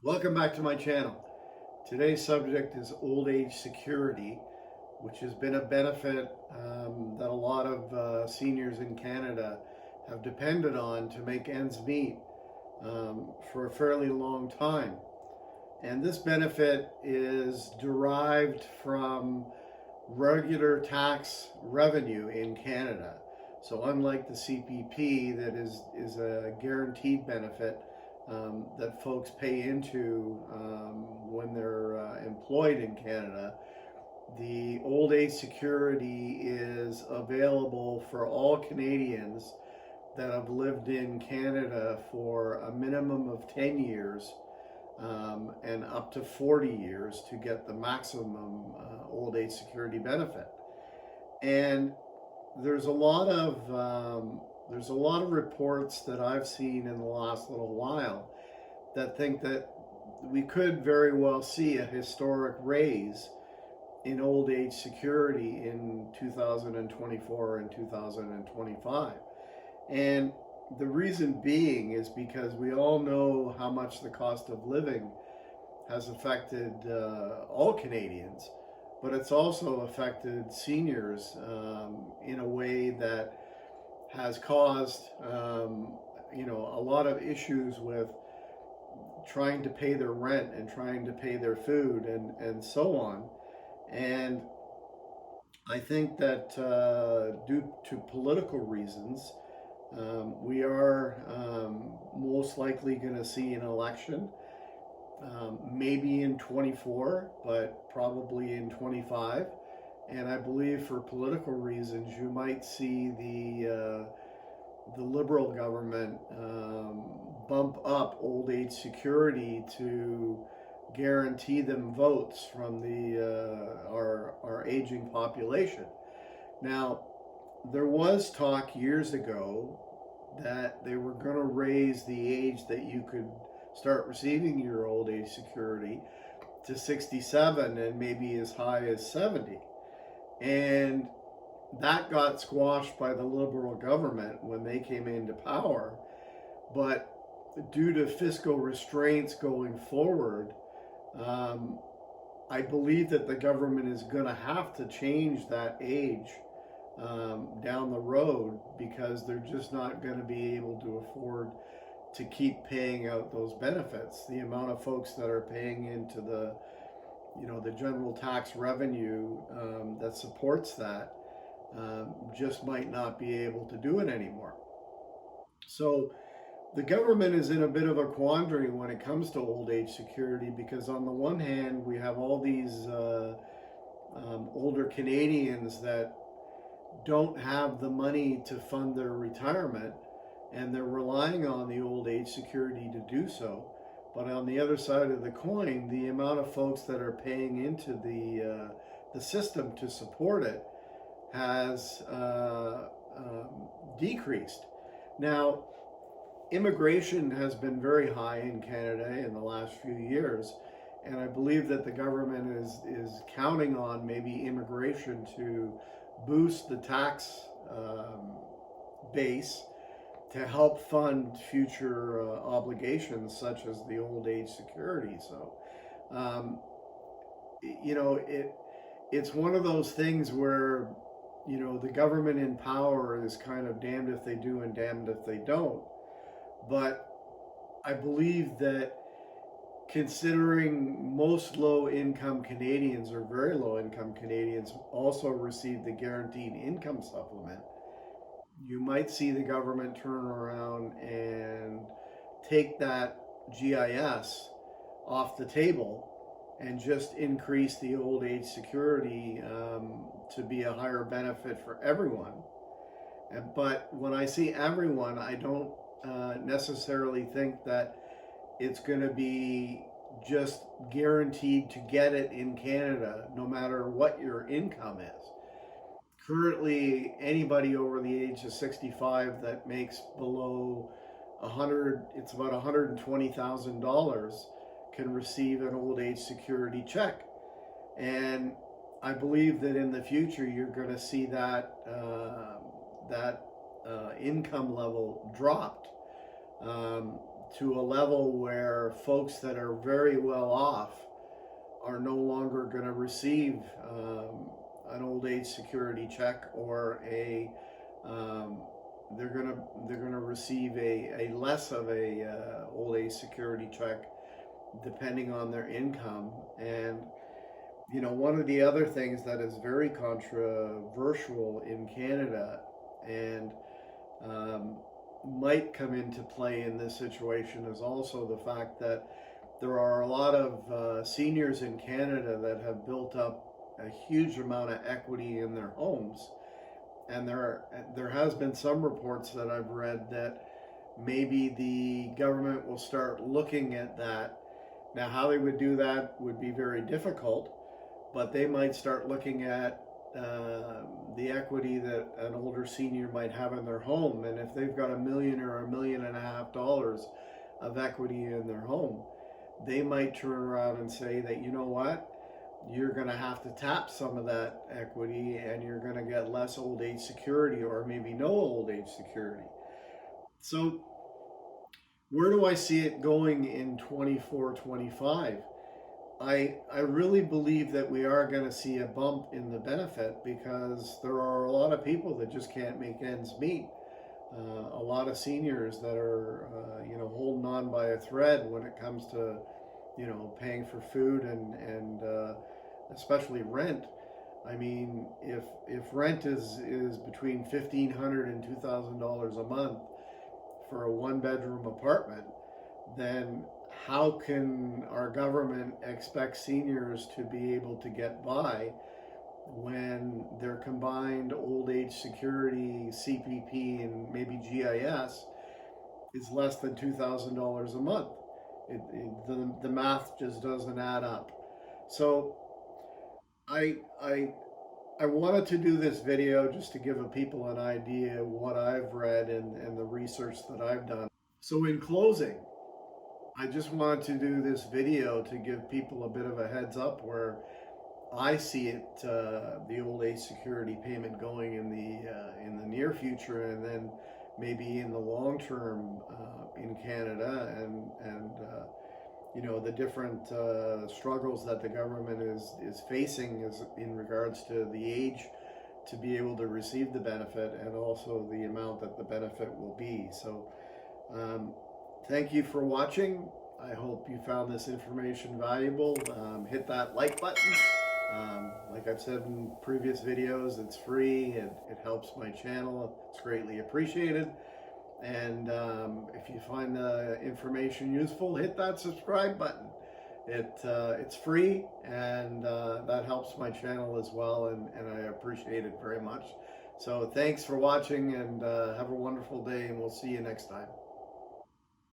Welcome back to my channel. Today's subject is old age security, which has been a benefit that a lot of seniors in Canada have depended on to make ends meet for a fairly long time. And this benefit is derived from regular tax revenue in Canada. So unlike the CPP that is a guaranteed benefit that folks pay into when they're employed in Canada, the old age security is available for all Canadians that have lived in Canada for a minimum of 10 years and up to 40 years to get the maximum old age security benefit. And there's a lot of reports that I've seen in the last little while that think that we could very well see a historic raise in old age security in 2024 and 2025. And the reason being is because we all know how much the cost of living has affected all Canadians, but it's also affected seniors in a way that has caused a lot of issues with trying to pay their rent and trying to pay their food and so on. And I think that due to political reasons, we are most likely going to see an election, maybe in 24, but probably in 25. And I believe for political reasons, you might see the Liberal government bump up old age security to guarantee them votes from our aging population. Now, there was talk years ago that they were going to raise the age that you could start receiving your old age security to 67 and maybe as high as 70. And that got squashed by the Liberal government when they came into power. But due to fiscal restraints going forward, I believe that the government is going to have to change that age down the road, because they're just not going to be able to afford to keep paying out those benefits. The amount of folks that are paying into the general tax revenue that supports that just might not be able to do it anymore. So the government is in a bit of a quandary when it comes to old age security, because on the one hand, we have all these older Canadians that don't have the money to fund their retirement, and they're relying on the old age security to do so. But on the other side of the coin, the amount of folks that are paying into the system to support it has decreased. Now, immigration has been very high in Canada in the last few years, and I believe that the government is counting on maybe immigration to boost the tax base to help fund future obligations such as the old age security. So, it's one of those things where, the government in power is kind of damned if they do and damned if they don't. But I believe that, considering most low-income Canadians or very low-income Canadians also receive the guaranteed income supplement, you might see the government turn around and take that GIS off the table and just increase the old age security to be a higher benefit for everyone. But when I see everyone, I don't necessarily think that it's going to be just guaranteed to get it in Canada, no matter what your income is. Currently, anybody over the age of 65 that makes below 100, it's about $120,000, can receive an old age security check. And I believe that in the future, you're going to see that income level dropped to a level where folks that are very well off are no longer going to receive an old age security check, or a they're gonna receive a less of a old age security check depending on their income. And one of the other things that is very controversial in Canada, and um, might come into play in this situation, is also the fact that there are a lot of seniors in Canada that have built up a huge amount of equity in their homes. And there has been some reports that I've read that maybe the government will start looking at that. Now, how they would do that would be very difficult, but they might start looking at the equity that an older senior might have in their home. And if they've got $1 million or $1.5 million of equity in their home, they might turn around and say that, you know what, you're going to have to tap some of that equity, and you're going to get less old age security, or maybe no old age security. So where do I see it going in 24, 25? I really believe that we are going to see a bump in the benefit, because there are a lot of people that just can't make ends meet. A lot of seniors that are, holding on by a thread when it comes to, paying for food and especially rent. I mean, if rent is between $1,500 and $2,000 a month for a one-bedroom apartment, then how can our government expect seniors to be able to get by when their combined old age security, CPP, and maybe GIS is less than $2,000 a month? The math just doesn't add up. So I, I, I wanted to do this video just to give people an idea of what I've read and the research that I've done. So in closing, I just wanted to do this video to give people a bit of a heads up where I see it, the old age security payment going in the near future, and then maybe in the long term in Canada, and the different struggles that the government is facing is in regards to the age to be able to receive the benefit, and also the amount that the benefit will be. So thank you for watching. I hope you found this information valuable. Hit that like button. Like I've said in previous videos, it's free. It helps my channel. It's greatly appreciated. And if you find the information useful, hit that subscribe button. It's free, and that helps my channel as well, and I appreciate it very much. So thanks for watching, and have a wonderful day, and we'll see you next time.